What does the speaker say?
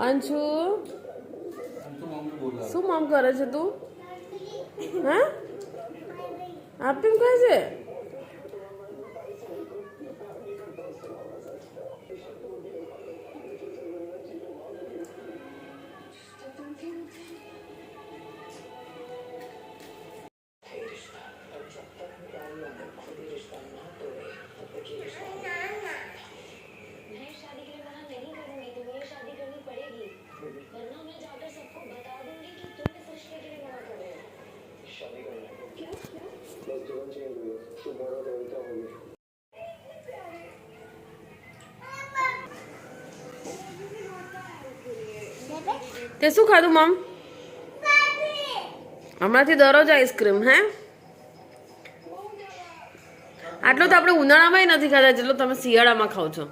અંશુ શું મમ કરે છે તું? હા આપીમ કહે છે. તે શું ખાધું મમ? હમણાંથી દરરોજ આઈસ્ક્રીમ હે? આટલું તો આપણે ઉનાળામાં નથી ખાતા જેટલું તમે શિયાળામાં ખાવ છો.